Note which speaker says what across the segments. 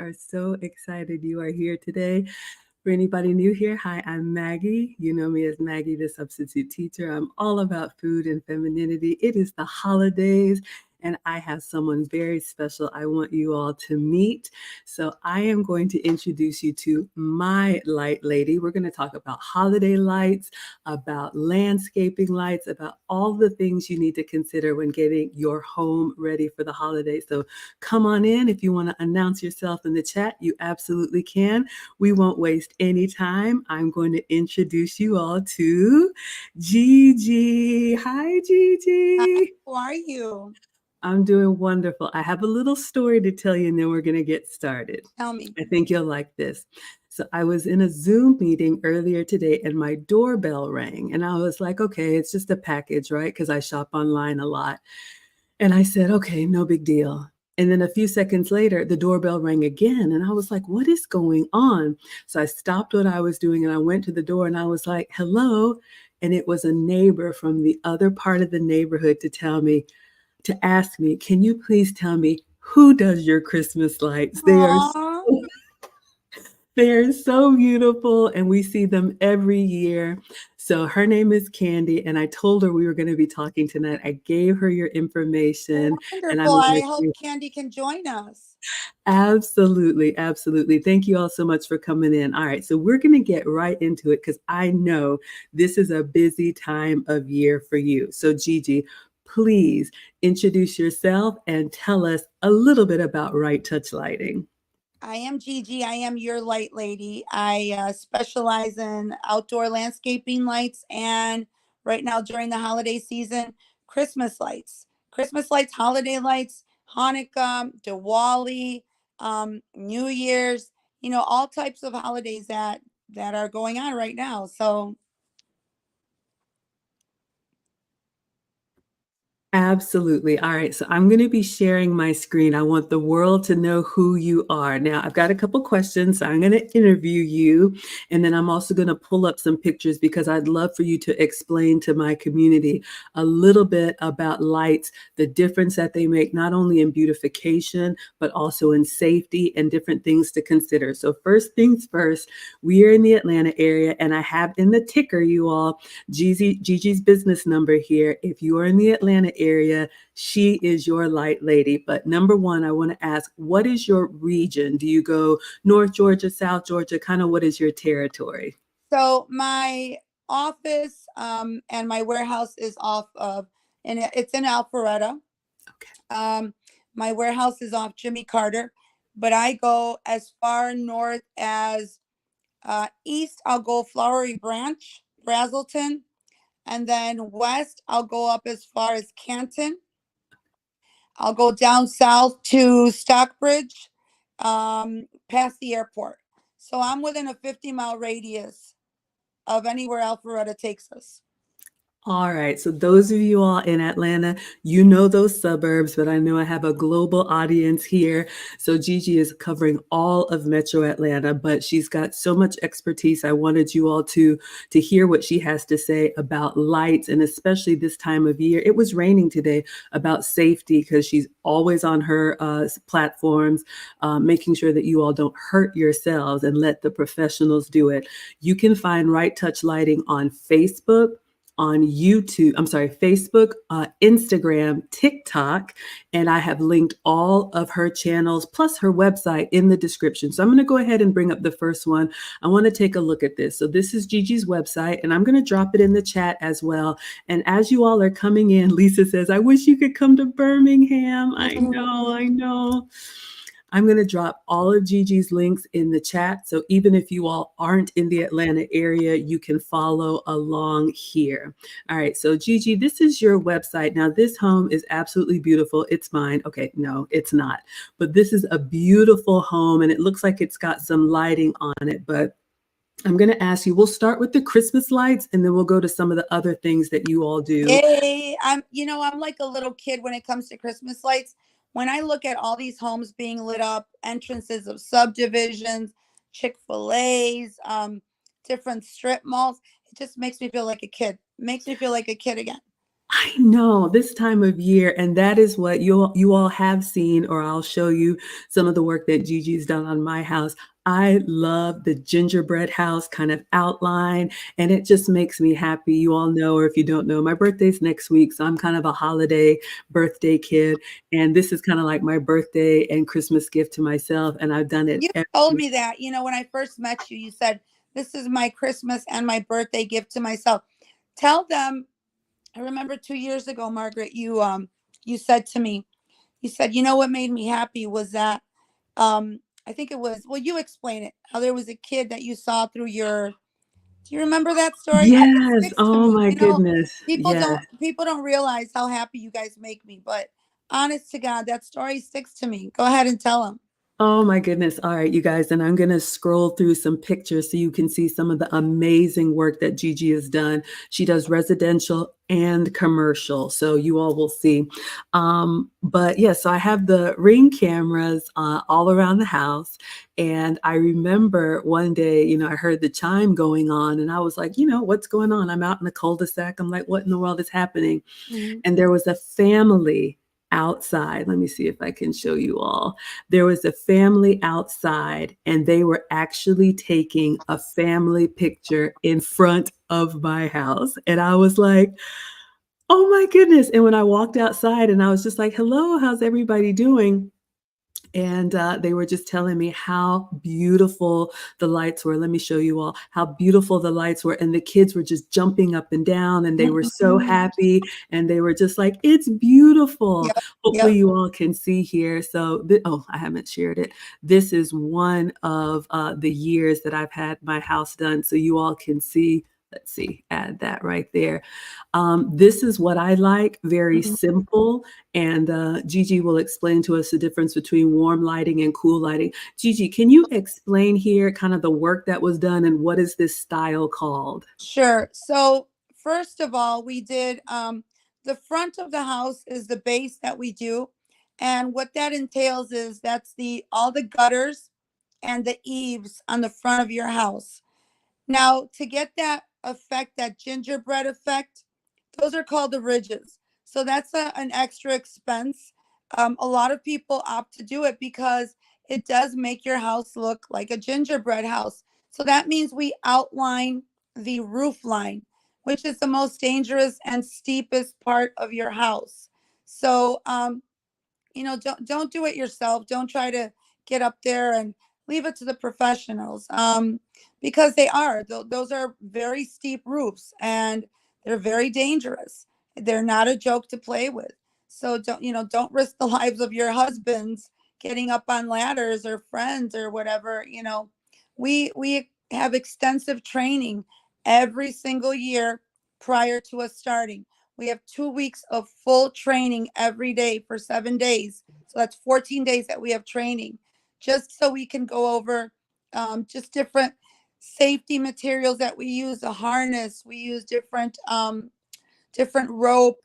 Speaker 1: are so excited you are here today. For anybody new here, hi, I'm Maggie. You know me as Maggie, the substitute teacher. I'm all about food and femininity. It is the holidays, and I have someone very special I want you all to meet. So I am going to introduce you to my light lady. We're going to talk about holiday lights, about landscaping lights, about all the things you need to consider when getting your home ready for the holidays. So come on in. If you want to announce yourself in the chat, you absolutely can. We won't waste any time. I'm going to introduce you all to Gigi. Hi,
Speaker 2: Hi,
Speaker 1: Gigi.
Speaker 2: how are you?
Speaker 1: I'm doing wonderful. I have a little story to tell you, and then we're going to get started.
Speaker 2: Tell me.
Speaker 1: I think you'll like this. So I was in a Zoom meeting earlier today, and my doorbell rang. And I was like, okay, it's just a package, right? Because I shop online a lot. And I said, okay, no big deal. And then a few seconds later, the doorbell rang again. And I was like, what is going on? So I stopped what I was doing and I went to the door and I was like, hello. And it was a neighbor from the other part of the neighborhood to ask me, can you please tell me who does your Christmas lights?
Speaker 2: Aw,
Speaker 1: They are so beautiful, and we see them every year. So her name is Candy, and I told her we were going to be talking tonight. I gave her your information, and I
Speaker 2: wonderful.
Speaker 1: wanted
Speaker 2: I hope
Speaker 1: to
Speaker 2: Candy can join us.
Speaker 1: absolutely, absolutely. Thank you all so much for coming in. All right, so we're going to get right into it because I know this is a busy time of year for you. So Gigi, please introduce yourself and tell us a little bit about Right Touch Lighting.
Speaker 2: I am Gigi. I am your light lady. I specialize in outdoor landscaping lights and right now during the holiday season, Christmas lights. Christmas lights, holiday lights, Hanukkah, Diwali, New Year's, all types of holidays that are going on right now. So
Speaker 1: Absolutely. All right. So I'm going to be sharing my screen. I want the world to know who you are. Now, I've got a couple questions. So I'm going to interview you. And then I'm also going to pull up some pictures because I'd love for you to explain to my community a little bit about lights, the difference that they make, not only in beautification, but also in safety and different things to consider. So, first things first, we are in the Atlanta area, and I have in the ticker, you all, Gigi's business number here. If you are in the Atlanta area, she is your light lady. But number one, I want to ask, what is your region? Do you go North Georgia, South Georgia? Kind of what is your territory?
Speaker 2: my office and my warehouse is and it's in Alpharetta.
Speaker 1: Okay.
Speaker 2: My warehouse is off Jimmy Carter, but I go as far north as east. I'll go Flowery Branch, Brazelton, and then west I'll go up as far as Canton. I'll go down south to Stockbridge, past the airport. So I'm within a 50-mile radius of anywhere Alpharetta takes us.
Speaker 1: All right. So those of you all in Atlanta, you know those suburbs, but I know I have a global audience here. So Gigi is covering all of Metro Atlanta, but she's got so much expertise. I wanted you all to hear what she has to say about lights, and especially this time of year. It was raining today, about safety, because she's always on her platforms, making sure that you all don't hurt yourselves and let the professionals do it. You can find Right Touch Lighting on Facebook, on YouTube, Facebook, Instagram, TikTok, and I have linked all of her channels plus her website in the description. So I'm going to go ahead and bring up the first one. I want to take a look at this. So this is Gigi's website, and I'm going to drop it in the chat as well. And as you all are coming in, Lisa says, I wish you could come to Birmingham. I know, I know. I'm going to drop all of Gigi's links in the chat. So even if you all aren't in the Atlanta area, you can follow along here. All right. So Gigi, this is your website. Now, this home is absolutely beautiful. It's mine. Okay. No, it's not. But this is a beautiful home, and it looks like it's got some lighting on it. But I'm going to ask you, we'll start with the Christmas lights, and then we'll go to some of the other things that you all do.
Speaker 2: Yay. I'm like a little kid when it comes to Christmas lights. When I look at all these homes being lit up, entrances of subdivisions, Chick-fil-A's, different strip malls, it just makes me feel like a kid. Makes me feel like a kid again.
Speaker 1: I know this time of year, and that is what you all have seen, or I'll show you some of the work that Gigi's done on my house. I love the gingerbread house kind of outline, and it just makes me happy. You all know, or if you don't know, my birthday's next week, so I'm kind of a holiday birthday kid, and this is kind of like my birthday and Christmas gift to myself, and I've done it
Speaker 2: You told me that, when I first met you, you said, "This is my Christmas and my birthday gift to myself." Tell them, I remember 2 years ago, Margaret, you said to me, you said, what made me happy was that I think it was, well, you explain it, how there was a kid that you saw through your, do you remember that story? It
Speaker 1: Yes,
Speaker 2: sticks to
Speaker 1: oh
Speaker 2: me.
Speaker 1: my goodness, yes.
Speaker 2: People don't realize how happy you guys make me, but honest to God, that story sticks to me. Go ahead and tell them.
Speaker 1: Oh my goodness. All right, you guys, and I'm going to scroll through some pictures so you can see some of the amazing work that Gigi has done. She does residential and commercial, so you all will see. But yes, yeah, so I have the Ring cameras all around the house. And I remember one day, I heard the chime going on, and I was like, what's going on? I'm out in the cul-de-sac. I'm like, what in the world is happening?
Speaker 2: Mhm.
Speaker 1: And there was a family outside. Let me see if I can show you all. There was a family outside, and they were actually taking a family picture in front of my house. And I was like, oh my goodness. And when I walked outside and I was just like, hello, how's everybody doing? And they were just telling me how beautiful the lights were. Let me show you all how beautiful the lights were. And the kids were just jumping up and down, and they were so happy. And they were just like, it's beautiful.
Speaker 2: Yep.
Speaker 1: Hopefully
Speaker 2: Yep.
Speaker 1: you all can see here. So, oh, I haven't shared it. This is one of the years that I've had my house done. So you all can see. Let's see, add that right there. This is what I like, very
Speaker 2: Mhm.
Speaker 1: simple. And Gigi will explain to us the difference between warm lighting and cool lighting. Gigi, can you explain here kind of the work that was done and what is this style called?
Speaker 2: Sure. So first of all, we did the front of the house is the base that we do. And what that entails is that's the all the gutters and the eaves on the front of your house. Now, to get that effect, that gingerbread effect, those are called the ridges. So that's an extra expense. A lot of people opt to do it because it does make your house look like a gingerbread house. So that means we outline the roof line, which is the most dangerous and steepest part of your house. So don't do it yourself. Don't try to get up there, and leave it to the professionals, because those are very steep roofs, and they're very dangerous. They're not a joke to play with. So don't risk the lives of your husbands getting up on ladders, or friends, or whatever. We have extensive training every single year prior to us starting. We have 2 weeks of full training every day for 7 days. So that's 14 days that we have training, just so we can go over just different safety materials that we use, a harness. We use different rope,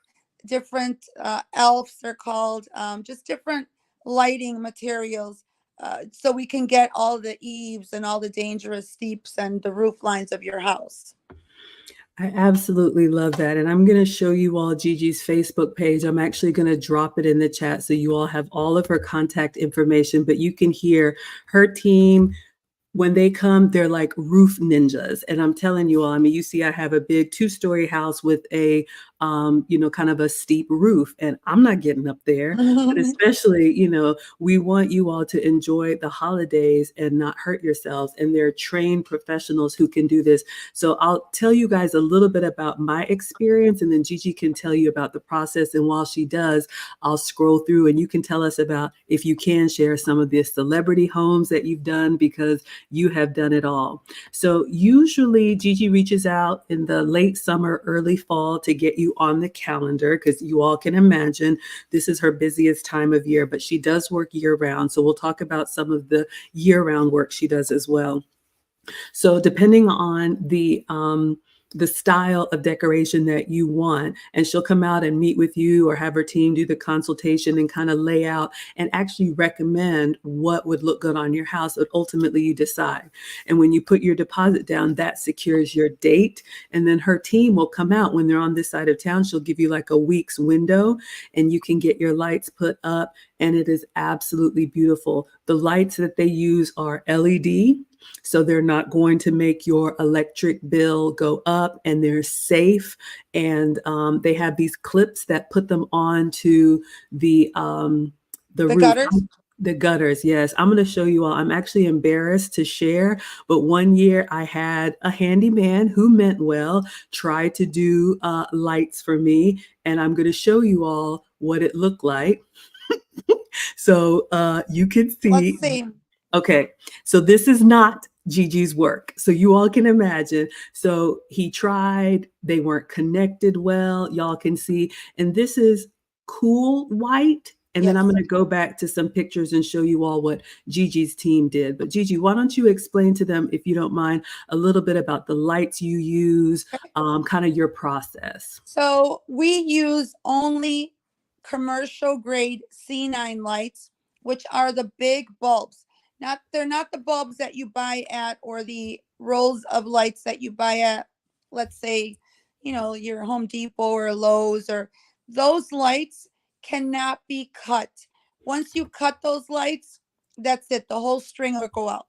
Speaker 2: different elves they're called, just different lighting materials, so we can get all the eaves and all the dangerous steeps and the roof lines of your house.
Speaker 1: I absolutely love that. And I'm going to show you all Gigi's Facebook page. I'm actually going to drop it in the chat so you all have all of her contact information, but you can hear her team. When they come, they're like roof ninjas. And I'm telling you all, I mean, you see, I have a big 2-story house with a, kind of a steep roof, and I'm not getting up there. But especially, we want you all to enjoy the holidays and not hurt yourselves. And they're trained professionals who can do this. So I'll tell you guys a little bit about my experience, and then Gigi can tell you about the process. And while she does, I'll scroll through, and you can tell us about, if you can, share some of the celebrity homes that you've done, because you have done it all. So usually Gigi reaches out in the late summer, early fall to get you on the calendar, because you all can imagine this is her busiest time of year, but she does work year round. So we'll talk about some of the year round work she does as well. So depending on the the style of decoration that you want. And she'll come out and meet with you or have her team do the consultation and kind of lay out and actually recommend what would look good on your house. But ultimately, you decide. And when you put your deposit down, that secures your date. And then her team will come out when they're on this side of town. She'll give you like a week's window and you can get your lights put up. And it is absolutely beautiful. The lights that they use are LED. So they're not going to make your electric bill go up, and they're safe. And they have these clips that put them onto the
Speaker 2: The
Speaker 1: roof.
Speaker 2: gutters.
Speaker 1: The gutters, yes. I'm going to show you all. I'm actually embarrassed to share, but one year I had a handyman who meant well try to do lights for me, and I'm going to show you all what it looked like. So you can
Speaker 2: Let's
Speaker 1: see.
Speaker 2: see.
Speaker 1: Okay, so this is not Gigi's work. So you all can imagine. So he tried, they weren't connected well. Y'all can see. And this is cool white. And then I'm
Speaker 2: Yes.
Speaker 1: going to go back to some pictures and show you all what Gigi's team did. But Gigi, why don't you explain to them, if you don't mind, a little bit about the lights you use, kind of your process.
Speaker 2: So we use only commercial grade C9 lights, which are the big bulbs. Not they're not the bulbs that you buy at, or the rolls of lights that you buy at, let's say, your Home Depot or Lowe's. Or those lights cannot be cut. Once you cut those lights, that's it. The whole string will go out.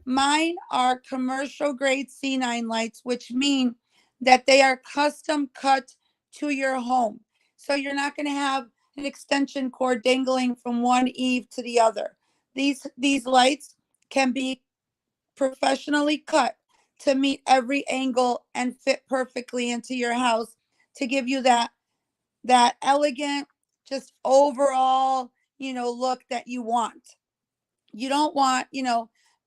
Speaker 2: Mine are commercial grade C9 lights, which mean that they are custom cut to your home. So you're not going to have an extension cord dangling from one eave to the other. These lights can be professionally cut to meet every angle and fit perfectly into your house, to give you that elegant, just overall, look that you want. You don't want,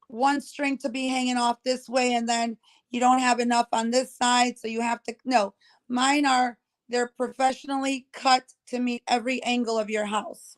Speaker 2: one string to be hanging off this way, and then you don't have enough on this side, so you have to, no. Mine are, they're professionally cut to meet every angle of your house.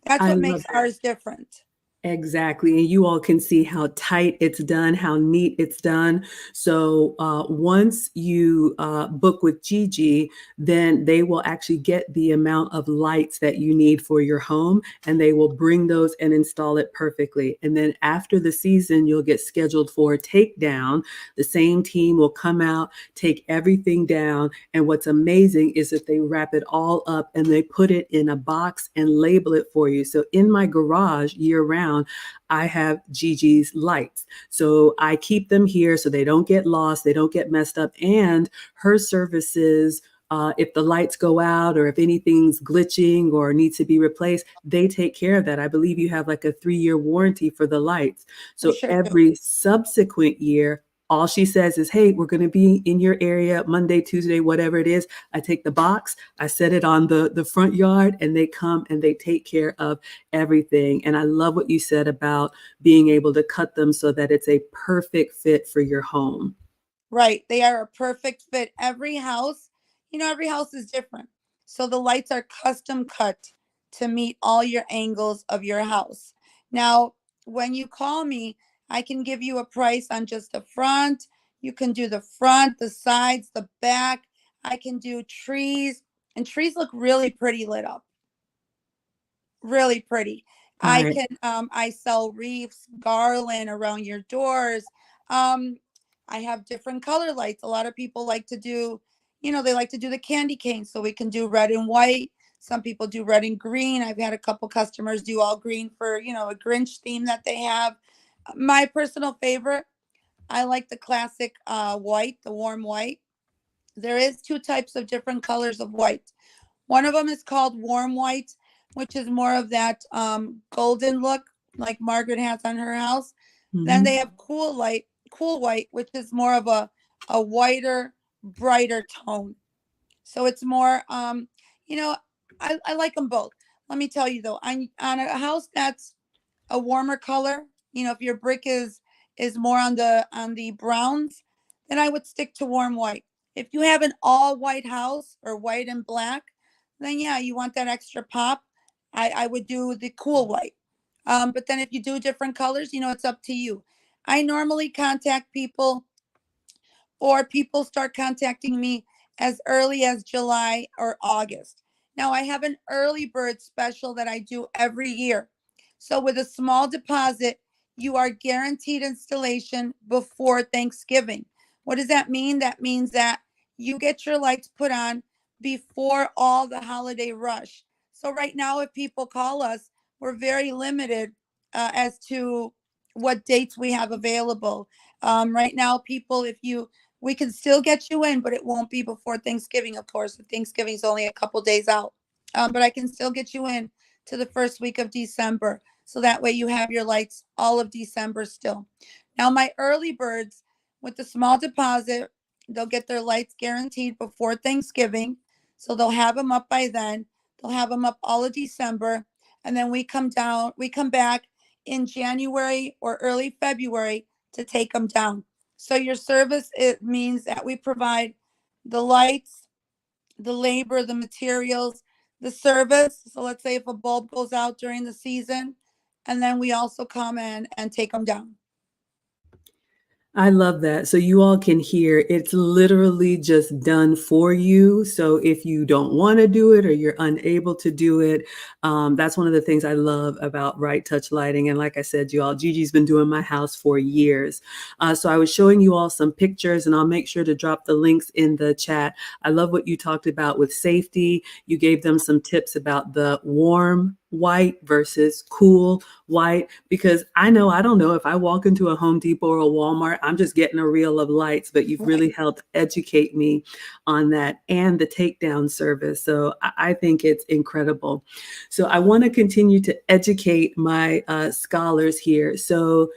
Speaker 2: That's
Speaker 1: I
Speaker 2: what
Speaker 1: love
Speaker 2: makes ours different.
Speaker 1: Exactly. And you all can see how tight it's done, how neat it's done. So once you book with Gigi, then they will actually get the amount of lights that you need for your home, and they will bring those and install it perfectly. And then after the season, you'll get scheduled for a takedown. The same team will come out, take everything down. And what's amazing is that they wrap it all up and they put it in a box and label it for you. So in my garage year round, I have Gigi's lights. So I keep them here so they don't get lost, they don't get messed up. And her services, if the lights go out or if anything's glitching or needs to be replaced, they take care of that. I believe you have like a 3-year warranty for the lights.
Speaker 2: We
Speaker 1: So
Speaker 2: sure do.
Speaker 1: every subsequent year, all she says is, hey, we're going to be in your area Monday, Tuesday, whatever it is. I take the box, I set it on the front yard, and they come and they take care of everything. And I love what you said about being able to cut them so that it's a perfect fit for your home.
Speaker 2: Right. They are a perfect fit. Every house is different. So the lights are custom cut to meet all your angles of your house. Now, when you call me, I can give you a price on just the front. You can do the front, the sides, the back. I can do trees, and trees look really pretty lit up. Really pretty.
Speaker 1: All
Speaker 2: I
Speaker 1: right.
Speaker 2: can I sell wreaths, garland around your doors. Um I have different color lights. A lot of people like to do, they like to do the candy cane, so we can do red and white. Some people do red and green. I've had a couple customers do all green for, a Grinch theme that they have. My personal favorite, I like the classic white, the warm white. There is two types of different colors of white. One of them is called warm white, which is more of that golden look like Margaret has on her house. Then they
Speaker 1: Mhm.
Speaker 2: have cool white, which is more of a whiter, brighter tone. So it's more, you know, I like them both. Let me tell you though, on a house that's a warmer color, if your brick is more on the browns, then I would stick to warm white. If you have an all white house or white and black, then yeah, you want that extra pop. I would do the cool white. But then if you do different colors, it's up to you. I normally contact people or people start contacting me as early as July or August. Now, I have an early bird special that I do every year. So, with a small deposit, you are guaranteed installation before Thanksgiving. What does that mean? That means that you get your lights put on before all the holiday rush. So, right now, if people call us, we're very limited as to what dates we have available. Right now, people, if you we can still get you in, but it won't be before Thanksgiving, of course. Thanksgiving's only a couple days out. But I can still get you in to the first week of December. So that way you have your lights all of December still. Now, my early birds with the small deposit, they'll get their lights guaranteed before Thanksgiving. So they'll have them up by then. They'll have them up all of December. And then we come back in January or early February to take them down. So your service, it means that we provide the lights, the labor, the materials, the service. So let's say if a bulb goes out during the season, and then we also come in and take them down.
Speaker 1: I love that. So you all can hear it's literally just done for you. So if you don't want to do it or you're unable to do it, that's one of the things I love about Right Touch Lighting. And like I said, you all, Gigi's been doing my house for years. So I was showing you all some pictures, and I'll make sure to drop the links in the chat. I love what you talked about with safety. You gave them some tips about the warm white versus cool white, because I know, I don't know, if I walk into a Home Depot or a Walmart, I'm just getting a reel of lights, but you've
Speaker 2: Right.
Speaker 1: really helped educate me on that and the takedown service. So I think it's incredible. So I want to continue to educate my scholars here. So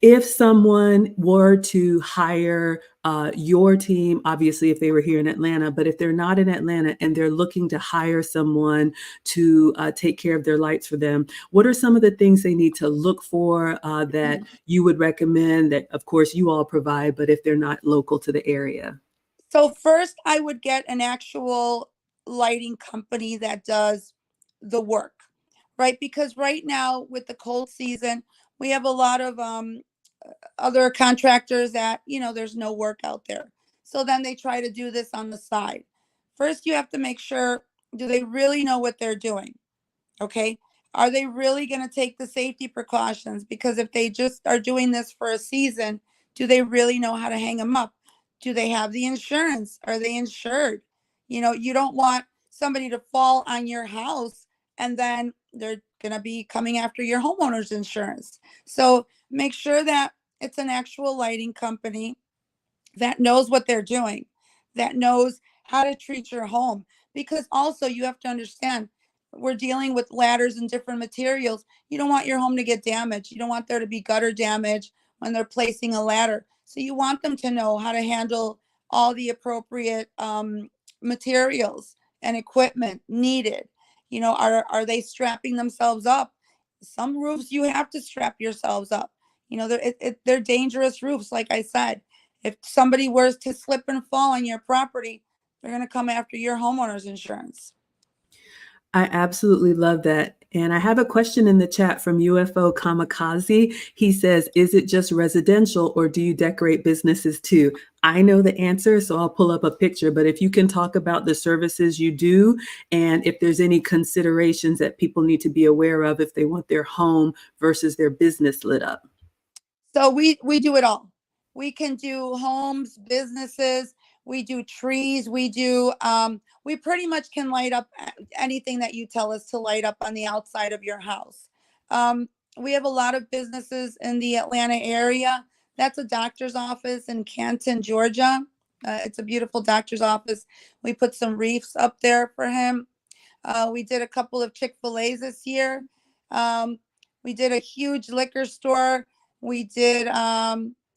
Speaker 1: if someone were to hire your team, obviously if they were here in Atlanta, but if they're not in Atlanta and they're looking to hire someone to take care of their lights for them, what are some of the things they need to look for that you would recommend that, of course, you all provide, but if they're not local to the area?
Speaker 2: So first, I would get an actual lighting company that does the work, right? Because right now with the cold season, we have a lot of other contractors that, there's no work out there. So then they try to do this on the side. First, you have to make sure, do they really know what they're doing? Okay. Are they really going to take the safety precautions? Because if they just are doing this for a season, do they really know how to hang them up? Do they have the insurance? Are they insured? You don't want somebody to fall on your house and then they're going to be coming after your homeowner's insurance. So make sure that it's an actual lighting company that knows what they're doing, that knows how to treat your home. Because also, you have to understand, we're dealing with ladders and different materials. You don't want your home to get damaged. You don't want there to be gutter damage when they're placing a ladder. So you want them to know how to handle all the appropriate materials and equipment needed. Are they strapping themselves up? Some roofs you have to strap yourselves up. They're dangerous roofs, like I said. If somebody were to slip and fall on your property, they're going to come after your homeowner's insurance.
Speaker 1: I absolutely love that. And I have a question in the chat from UFO Kamikaze. He says, is it just residential or do you decorate businesses too? I know the answer, so I'll pull up a picture. But if you can talk about the services you do and if there's any considerations that people need to be aware of if they want their home versus their business lit up.
Speaker 2: So we do it all. We can do homes, businesses, we do trees, we pretty much can light up anything that you tell us to light up on the outside of your house. We have a lot of businesses in the Atlanta area. That's a doctor's office in Canton, Georgia. It's a beautiful doctor's office. We put some wreaths up there for him. We did a couple of Chick-fil-A's this year. Um, we did a huge liquor store. We did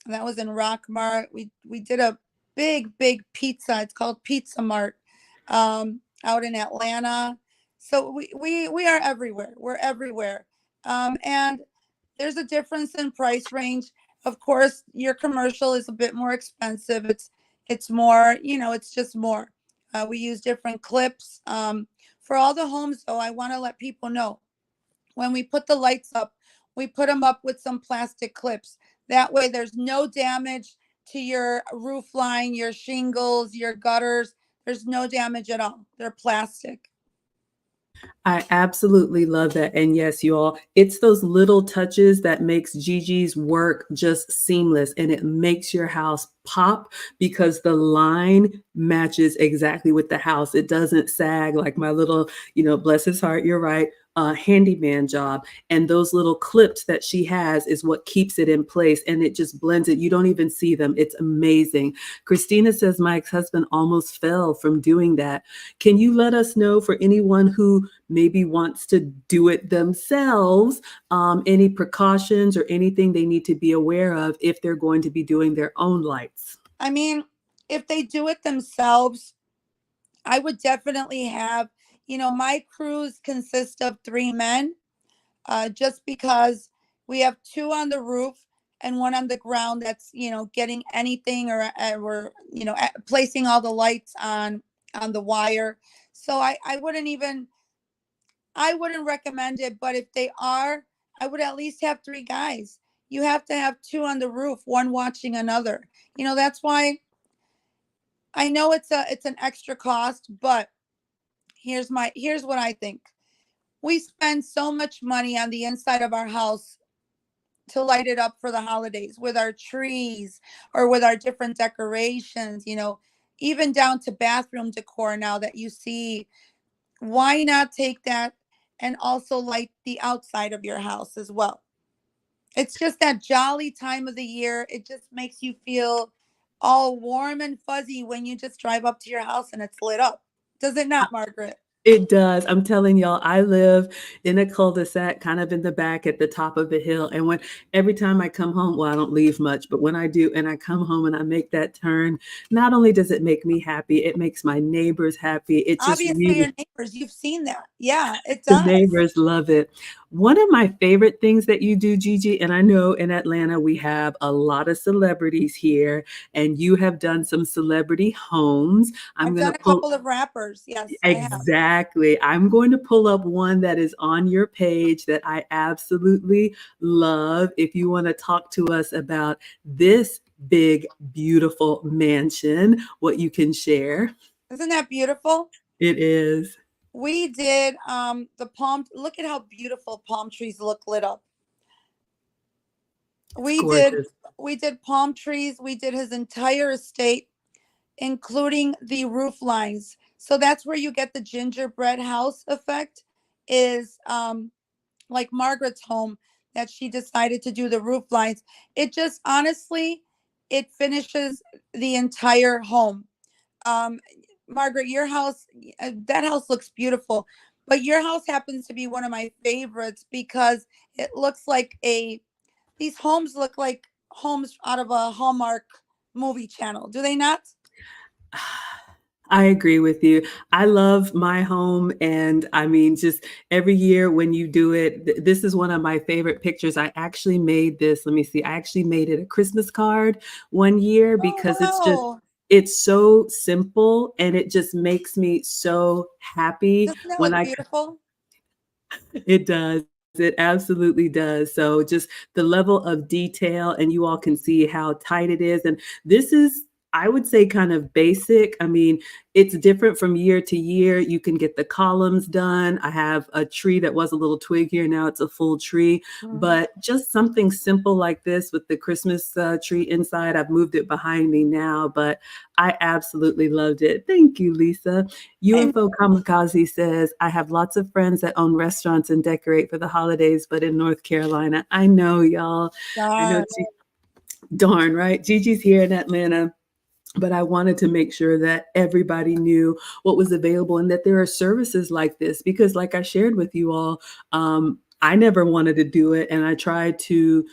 Speaker 2: that was in Rockmart. We did a big pizza. It's called Pizza Mart out in Atlanta. So we are everywhere. We're everywhere. And there's a difference in price range. Of course, your commercial is a bit more expensive. It's more, it's just more. We use different clips. For all the homes, though, I want to let people know when we put the lights up, we put them up with some plastic clips. That way, there's no damage. to your roof line, your shingles, your gutters. There's no damage at all. They're plastic.
Speaker 1: I absolutely love that. And yes, you all, it's those little touches that makes Gigi's work just seamless and it makes your house pop because the line matches exactly with the house. It doesn't sag like my little, bless his heart, you're right, handyman job. And those little clips that she has is what keeps it in place and it just blends it. You don't even see them. It's amazing. Christina says my ex-husband almost fell from doing that. Can you let us know, for anyone who maybe wants to do it themselves, any precautions or anything they need to be aware of if they're going to be doing their own lights?
Speaker 2: I mean, if they do it themselves, I would definitely have, my crews consist of 3 men, just because we have 2 on the roof and 1 on the ground that's, getting anything, or we're, placing all the lights on the wire. So I wouldn't recommend it, but if they are, I would at least have 3 guys. You have to have 2 on the roof, one watching another. That's why I know it's an extra cost, but here's what I think. We spend so much money on the inside of our house to light it up for the holidays with our trees or with our different decorations, even down to bathroom decor now that you see. Why not take that and also light the outside of your house as well? It's just that jolly time of the year. It just makes you feel all warm and fuzzy when you just drive up to your house and it's lit up. Does it not, Margaret?
Speaker 1: It does. I'm telling y'all, I live in a cul-de-sac kind of in the back at the top of the hill. And every time I come home, well, I don't leave much, but when I do and I come home and I make that turn, not only does it make me happy, it makes my neighbors happy. It just
Speaker 2: Obviously,
Speaker 1: really,
Speaker 2: your neighbors, you've seen that. Yeah, it
Speaker 1: the
Speaker 2: does.
Speaker 1: neighbors love it. One of my favorite things that you do, Gigi, and I know in Atlanta we have a lot of celebrities here, and you have done some celebrity homes. I'm
Speaker 2: I've
Speaker 1: going to
Speaker 2: done a
Speaker 1: pull.
Speaker 2: couple of rappers. Yes, I have.
Speaker 1: Exactly. I'm going to pull up one that is on your page that I absolutely love. If you want to talk to us about this big, beautiful mansion, what you can share.
Speaker 2: Isn't that beautiful?
Speaker 1: It is.
Speaker 2: We did the palm. Look at how beautiful palm trees look lit up.
Speaker 1: It's
Speaker 2: We did
Speaker 1: gorgeous.
Speaker 2: we did palm trees. We did his entire estate, including the roof lines. So that's where you get the gingerbread house effect. Is like Margaret's home that she decided to do the roof lines. It just honestly, it finishes the entire home. Um, Margaret, your house, that house looks beautiful, but your house happens to be one of my favorites because it looks like these homes look like homes out of a Hallmark movie channel. Do they not?
Speaker 1: I agree with you. I love my home. And I mean, just every year when you do it, this is one of my favorite pictures. I actually made this. Let me see. I actually made it a Christmas card one year
Speaker 2: Oh,
Speaker 1: because
Speaker 2: wow.
Speaker 1: it's so simple and it just makes me so happy
Speaker 2: Doesn't that
Speaker 1: when
Speaker 2: look
Speaker 1: I
Speaker 2: beautiful?
Speaker 1: it does. It absolutely does. So just the level of detail, and you all can see how tight it is. And this is, I would say, kind of basic. I mean, it's different from year to year. You can get the columns done. I have a tree that was a little twig here. Now it's a full tree.
Speaker 2: Mhm.
Speaker 1: But just something simple like this with the Christmas tree inside. I've moved it behind me now, but I absolutely loved it. Thank you, Lisa.
Speaker 2: And
Speaker 1: UFO Kamikaze says, I have lots of friends that own restaurants and decorate for the holidays, but in North Carolina. I know, y'all. I know.
Speaker 2: darn.
Speaker 1: Darn, right? Gigi's here in Atlanta, but I wanted to make sure that everybody knew what was available and that there are services like this because, like I shared with you all, I never wanted to do it, and I tried to,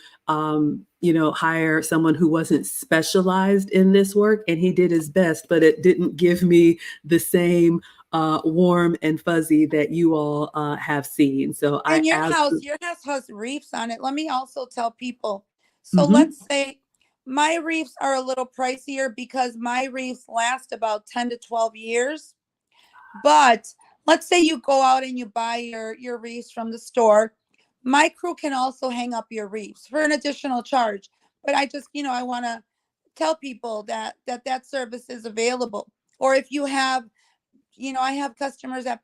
Speaker 1: hire someone who wasn't specialized in this work, and he did his best, but it didn't give me the same warm and fuzzy that you all have seen. So I
Speaker 2: And
Speaker 1: absolutely.
Speaker 2: your house has reefs on it. Let me also tell people. So
Speaker 1: Mhm.
Speaker 2: let's say my reefs are a little pricier because my reefs last about 10 to 12 years. But let's say you go out and you buy your reefs from the store. My crew can also hang up your reefs for an additional charge. But I just, I want to tell people that service is available. Or if you have, I have customers that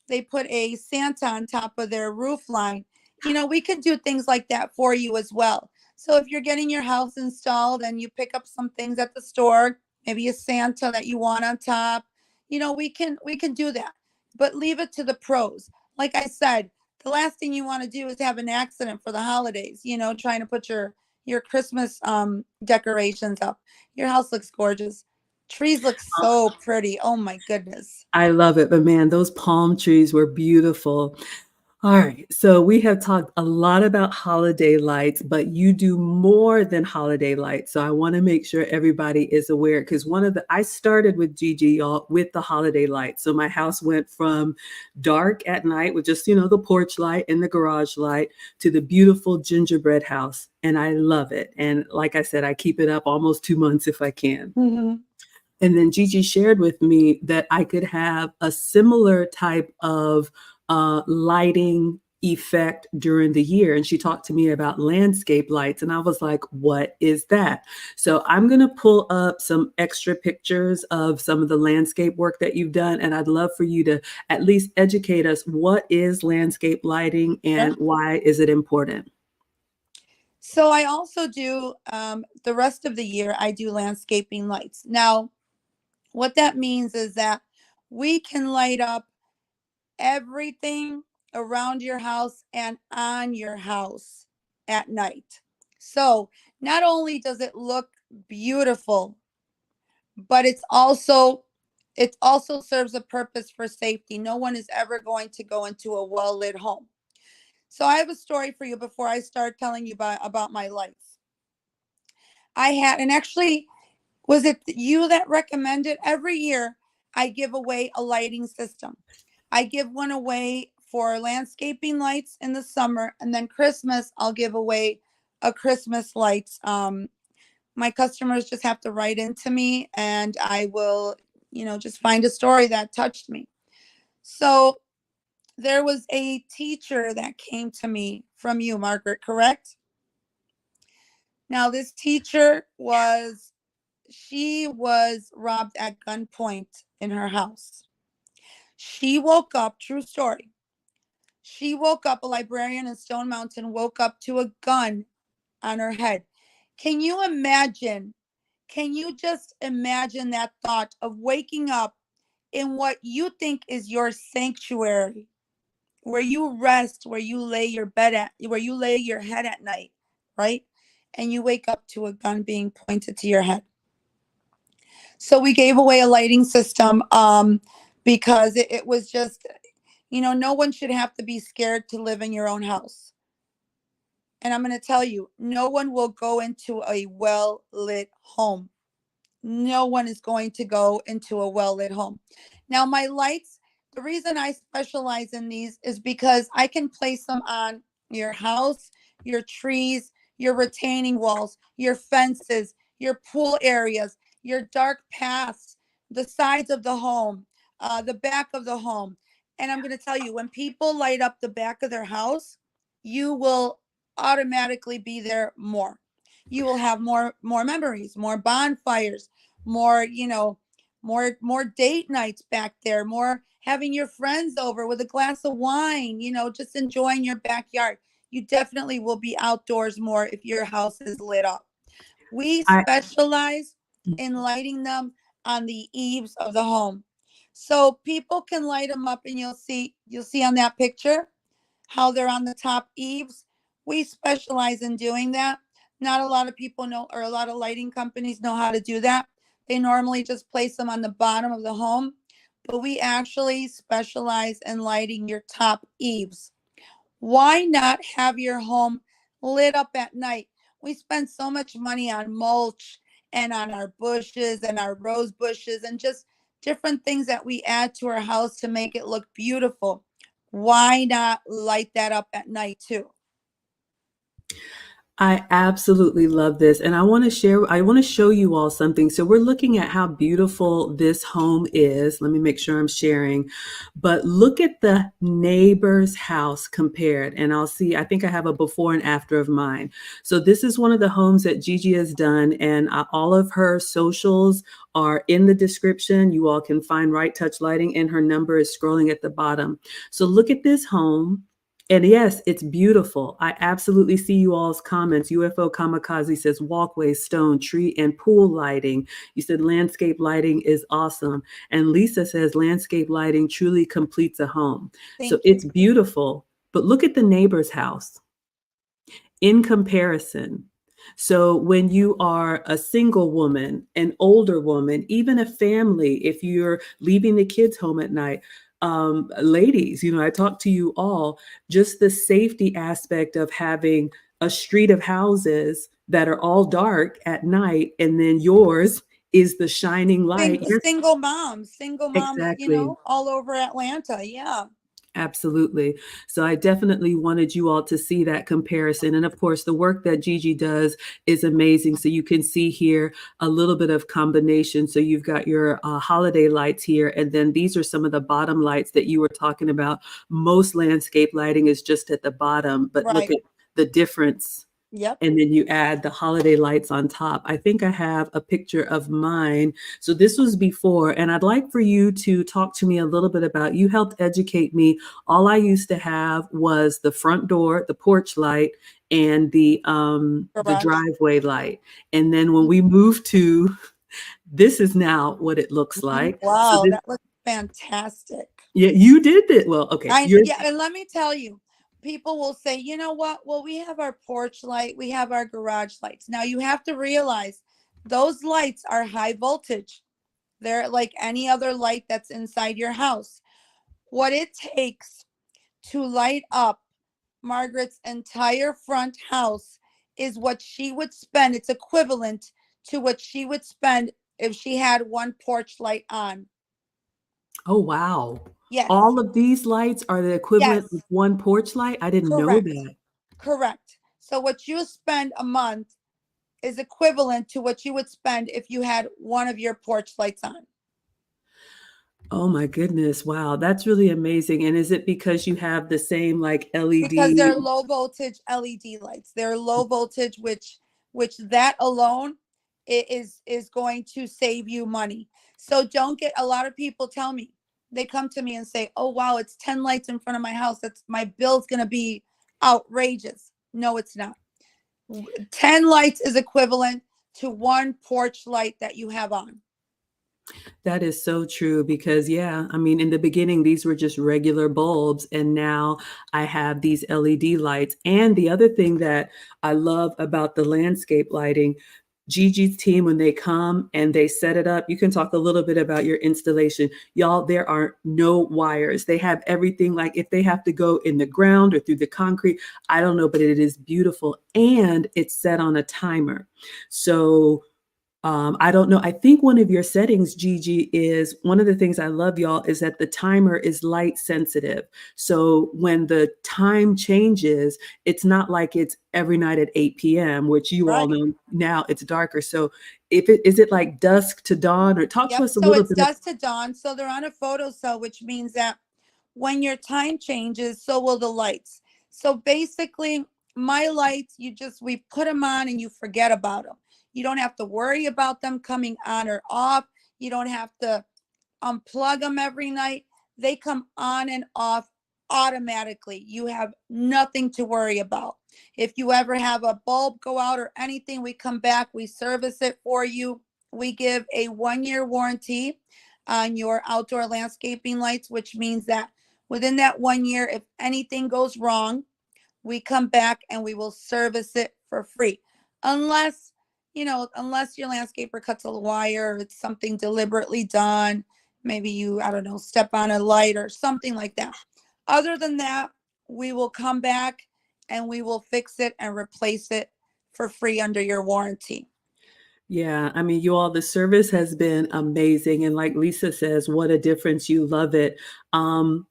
Speaker 2: they put a Santa on top of their roof line. We can do things like that for you as well. So if you're getting your house installed and you pick up some things at the store, maybe a Santa that you want on top, we can do that. But leave it to the pros. Like I said, the last thing you want to do is have an accident for the holidays, trying to put your Christmas decorations up. Your house looks gorgeous. Trees look so pretty. Oh my goodness.
Speaker 1: I love it, but man, those palm trees were beautiful. All right, so we have talked a lot about holiday lights, but you do more than holiday lights. So I want to make sure everybody is aware because I started with Gigi, y'all, with the holiday lights. So my house went from dark at night with just, the porch light and the garage light to the beautiful gingerbread house. And I love it. And like I said, I keep it up almost 2 months if I can.
Speaker 2: Mhm.
Speaker 1: And then Gigi shared with me that I could have a similar type of lighting effect during the year. And she talked to me about landscape lights. And I was like, what is that? So I'm going to pull up some extra pictures of some of the landscape work that you've done. And I'd love for you to at least educate us. What is landscape lighting
Speaker 2: Sure.
Speaker 1: and why is it important?
Speaker 2: So I also do the rest of the year, I do landscaping lights. Now, what that means is that we can light up everything around your house and on your house at night. So not only does it look beautiful, but it also serves a purpose for safety. No one is ever going to go into a well lit home. So I have a story for you before I start telling you about my lights. I had, and actually, was it you that recommended? Every year I give away a lighting system. I give one away for landscaping lights in the summer, and then Christmas I'll give away a Christmas lights. My customers just have to write into me, and I will, just find a story that touched me. So there was a teacher that came to me from you, Margaret, correct? Now this teacher was she was robbed at gunpoint in her house. She woke up, true story. She woke up, a librarian in Stone Mountain woke up to a gun on her head. Can you imagine? Can you just imagine that thought of waking up in what you think is your sanctuary, where you rest, where you lay your bed at, where you lay your head at night, right? And you wake up to a gun being pointed to your head. So we gave away a lighting system because it was just, no one should have to be scared to live in your own house. And I'm going to tell you, no one will go into a well lit home. No one is going to go into a well lit home. Now, my lights, the reason I specialize in these is because I can place them on your house, your trees, your retaining walls, your fences, your pool areas, your dark paths, the sides of the home, the back of the home. And I'm going to tell you, when people light up the back of their house, you will automatically be there more. You will have more memories, more bonfires, more, more date nights back there, more having your friends over with a glass of wine, just enjoying your backyard. You definitely will be outdoors more if your house is lit up. We
Speaker 1: I
Speaker 2: specialize in lighting them on the eaves of the home. So people can light them up, and you'll see on that picture how they're on the top eaves. We specialize in doing that. Not a lot of people know, or a lot of lighting companies know how to do that. They normally just place them on the bottom of the home, but we actually specialize in lighting your top eaves. Why not have your home lit up at night? We spend so much money on mulch and on our bushes and our rose bushes and just different things that we add to our house to make it look beautiful. Why not light that up at night too?
Speaker 1: I absolutely love this. And I want to show you all something. So we're looking at how beautiful this home is. Let me make sure I'm sharing. But look at the neighbor's house compared. And I'll see, I think I have a before and after of mine. So this is one of the homes that Gigi has done. And all of her socials are in the description. You all can find Right Touch Lighting, and her number is scrolling at the bottom. So look at this home. And yes, it's beautiful. I absolutely see you all's comments. UFO Kamikaze says walkway, stone, tree, and pool lighting. You said landscape lighting is awesome. And Lisa says landscape lighting truly completes a home. So
Speaker 2: Thank you.
Speaker 1: it's beautiful. But look at the neighbor's house in comparison. So when you are a single woman, an older woman, even a family, if you're leaving the kids home at night, ladies, I talk to you all, just the safety aspect of having a street of houses that are all dark at night, and then yours is the shining light.
Speaker 2: Single moms,
Speaker 1: Exactly.
Speaker 2: all over Atlanta. Yeah.
Speaker 1: Absolutely. So I definitely wanted you all to see that comparison. And of course, the work that Gigi does is amazing. So you can see here a little bit of combination. So you've got your holiday lights here, and then these are some of the bottom lights that you were talking about. Most landscape lighting is just at the bottom, but look
Speaker 2: Right.
Speaker 1: at the difference.
Speaker 2: Yep.
Speaker 1: And then you add the holiday lights on top. I think I have a picture of mine. So this was before, and I'd like for you to talk to me a little bit about, you helped educate me. All I used to have was the front door, the porch light, and the
Speaker 2: Garage.
Speaker 1: driveway light. And then when we moved to, this is now what it looks
Speaker 2: Mhm.
Speaker 1: like. So
Speaker 2: Wow,
Speaker 1: this,
Speaker 2: that looks fantastic.
Speaker 1: yeah, you did it. Well, okay, you're
Speaker 2: Yeah, and let me tell you, people will say, you know what? Well, we have our porch light, we have our garage lights. Now you have to realize those lights are high voltage. They're like any other light that's inside your house. What it takes to light up Margaret's entire front house is what she would spend. It's equivalent to what she would spend if she had one porch light on.
Speaker 1: Oh, wow.
Speaker 2: Yes.
Speaker 1: All of these lights are the equivalent of
Speaker 2: Yes.
Speaker 1: one porch light? I didn't know
Speaker 2: Correct.
Speaker 1: that.
Speaker 2: Correct. So what you spend a month is equivalent to what you would spend if you had one of your porch lights on.
Speaker 1: Oh my goodness. Wow. That's really amazing. And is it because you have the same like
Speaker 2: Because
Speaker 1: LED?
Speaker 2: they're low voltage LED lights. They're low voltage, which that alone is going to save you money. So don't get, a lot of people tell me, they come to me and say, "Oh wow, it's 10 lights in front of my house. That's my bill's going to be outrageous." No, it's not. 10 lights is equivalent to one porch light that you have on.
Speaker 1: That is so true because, yeah, I mean, in the beginning, these were just regular bulbs, and now I have these LED lights. And the other thing that I love about the landscape lighting, Gigi's team, when they come and they set it up, you can talk a little bit about your installation. Y'all, there are no wires. They have everything, like if they have to go in the ground or through the concrete, I don't know, but it is beautiful. And it's set on a timer. So I don't know. I think one of your settings, Gigi, is one of the things I love, y'all, is that the timer is light sensitive. So when the time changes, it's not like it's every night at 8 p.m., which you all
Speaker 2: Right.
Speaker 1: know now it's darker. So if it is it like dusk to dawn, or talk to
Speaker 2: Yep.
Speaker 1: us a
Speaker 2: So
Speaker 1: little
Speaker 2: it's
Speaker 1: bit.
Speaker 2: dusk to dawn. So they're on a photo cell, which means that when your time changes, so will the lights. So basically, my lights, we put them on and you forget about them. You don't have to worry about them coming on or off. You don't have to unplug them every night. They come on and off automatically. You have nothing to worry about. If you ever have a bulb go out or anything, we come back, we service it for you. We give a 1 year warranty on your outdoor landscaping lights, which means that within that 1 year, if anything goes wrong, we come back and we will service it for free. Unless, unless your landscaper cuts a wire or it's something deliberately done. Maybe you, I don't know, step on a light or something like that. Other than that, we will come back and we will fix it and replace it for free under your warranty.
Speaker 1: Yeah, I mean, you all, the service has been amazing. And like Lisa says, what a difference. You love it. Um,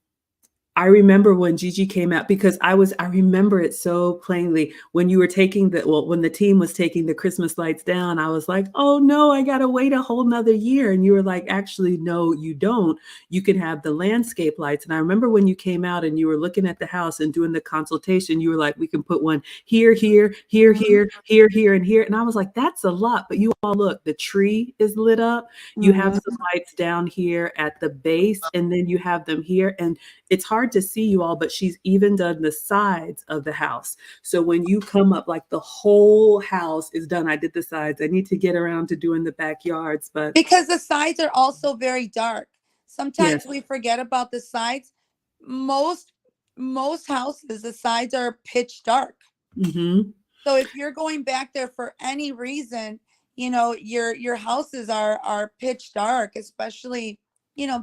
Speaker 1: I remember when Gigi came out because I remember it so plainly when you were taking when the team was taking the Christmas lights down, I was like, oh no, I gotta wait a whole nother year. And you were like, actually, no, you don't. You can have the landscape lights. And I remember when you came out and you were looking at the house and doing the consultation, you were like, we can put one here, here, here,
Speaker 2: Mhm.
Speaker 1: here, here, here, and here. And I was like, that's a lot. But you all look, the tree is lit up. You have some
Speaker 2: Mhm.
Speaker 1: lights down here at the base, and then you have them here. And it's hard to see you all, but she's even done the sides of the house. So when you come up, like the whole house is done. I did the sides. I need to get around to doing the backyards, but
Speaker 2: Because the sides are also very dark.
Speaker 1: yes.
Speaker 2: Sometimes we forget about the sides. Most most houses, the sides are pitch dark.
Speaker 1: Hmm.
Speaker 2: So if you're going back there for any reason, your houses are pitch dark, especially,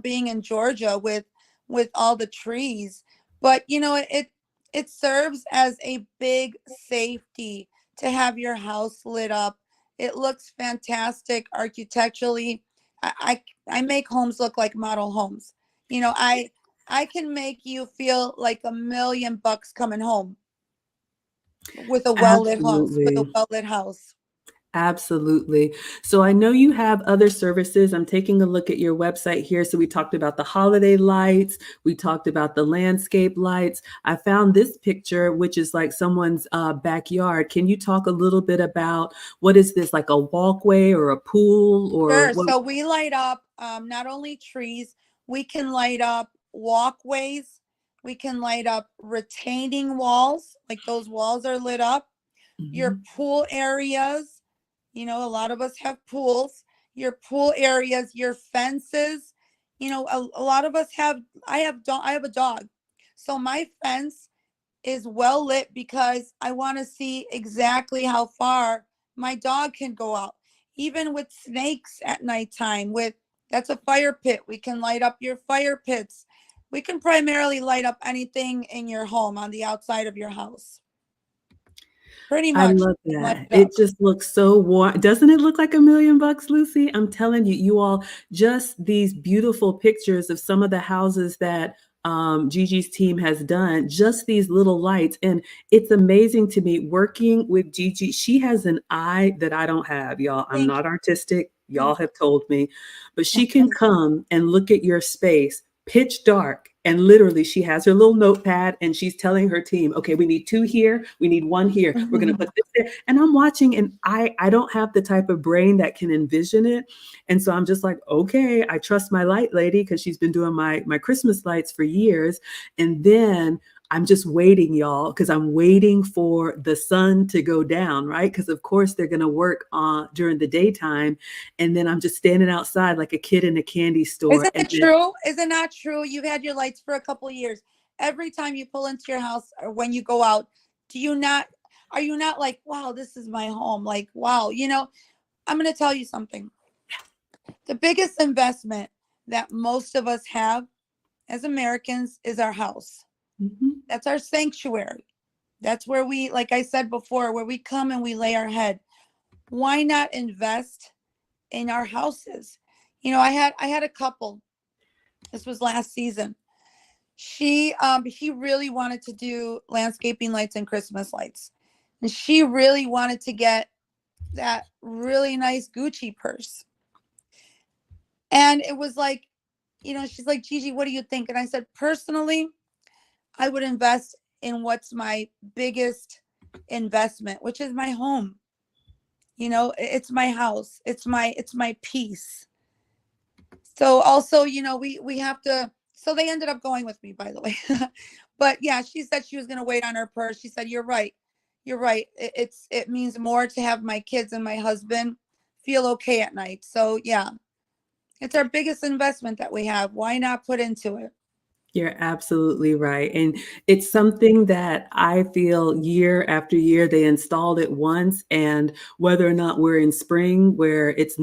Speaker 2: being in Georgia with all the trees. But it serves as a big safety to have your house lit up. It looks fantastic architecturally. I make homes look like model homes. I can make you feel like $1 million coming home with a
Speaker 1: Absolutely.
Speaker 2: well lit house.
Speaker 1: Absolutely. So I know you have other services. I'm taking a look at your website here. So we talked about the holiday lights, we talked about the landscape lights. I found this picture, which is like someone's backyard. Can you talk a little bit about what is this, like a walkway or a pool or
Speaker 2: Sure.
Speaker 1: what?
Speaker 2: So we light up not only trees, we can light up walkways, we can light up retaining walls, like those walls are lit up. Your
Speaker 1: Mhm.
Speaker 2: pool areas, a lot of us have pools. Your pool areas, your fences, a lot of us have. I have a dog, so my fence is well lit because I want to see exactly how far my dog can go out. Even with snakes at nighttime, that's a fire pit. We can light up your fire pits. We can primarily light up anything in your home on the outside of your house. Pretty
Speaker 1: I
Speaker 2: much
Speaker 1: love
Speaker 2: you can light
Speaker 1: that.
Speaker 2: it
Speaker 1: It
Speaker 2: up.
Speaker 1: just looks so warm. Doesn't it look like $1 million, Lucy? I'm telling you, you all, just these beautiful pictures of some of the houses that Gigi's team has done, just these little lights. And it's amazing to me working with Gigi. She has an eye that I don't have, y'all. I'm
Speaker 2: Thank
Speaker 1: not artistic.
Speaker 2: you.
Speaker 1: Y'all have told me, but she can come and look at your space pitch dark. And literally, she has her little notepad and she's telling her team, okay, we need two here, we need one here. We're gonna put this there. And I'm watching, and I don't have the type of brain that can envision it. And so I'm just like, okay, I trust my light lady because she's been doing my Christmas lights for years. And then I'm just waiting, y'all, because I'm waiting for the sun to go down, right? Because of course they're gonna work on during the daytime, and then I'm just standing outside like a kid in a candy store,
Speaker 2: Isn't
Speaker 1: and
Speaker 2: it
Speaker 1: then
Speaker 2: true? Is it not true? You've had your lights for a couple of years. Every time you pull into your house or when you go out, do you not, are you not like, wow, this is my home? Like, wow, I'm going to tell you something. The biggest investment that most of us have as Americans is our house.
Speaker 1: mhm.
Speaker 2: That's our sanctuary. That's where we, like I said before, where we come and we lay our head. Why not invest in our houses? I had a couple. This was last season. He really wanted to do landscaping lights and Christmas lights. And she really wanted to get that really nice Gucci purse. And it was like, she's like, Gigi, what do you think? And I said, personally, I would invest in what's my biggest investment, which is my home. It's my house. It's my peace. So also, we have to, so they ended up going with me, by the way. But yeah, she said she was going to wait on her purse. She said, you're right. You're right. It means more to have my kids and my husband feel okay at night. So yeah, it's our biggest investment that we have. Why not put into it?
Speaker 1: You're absolutely right. And it's something that I feel year after year, they installed it once. And whether or not we're in spring where it's,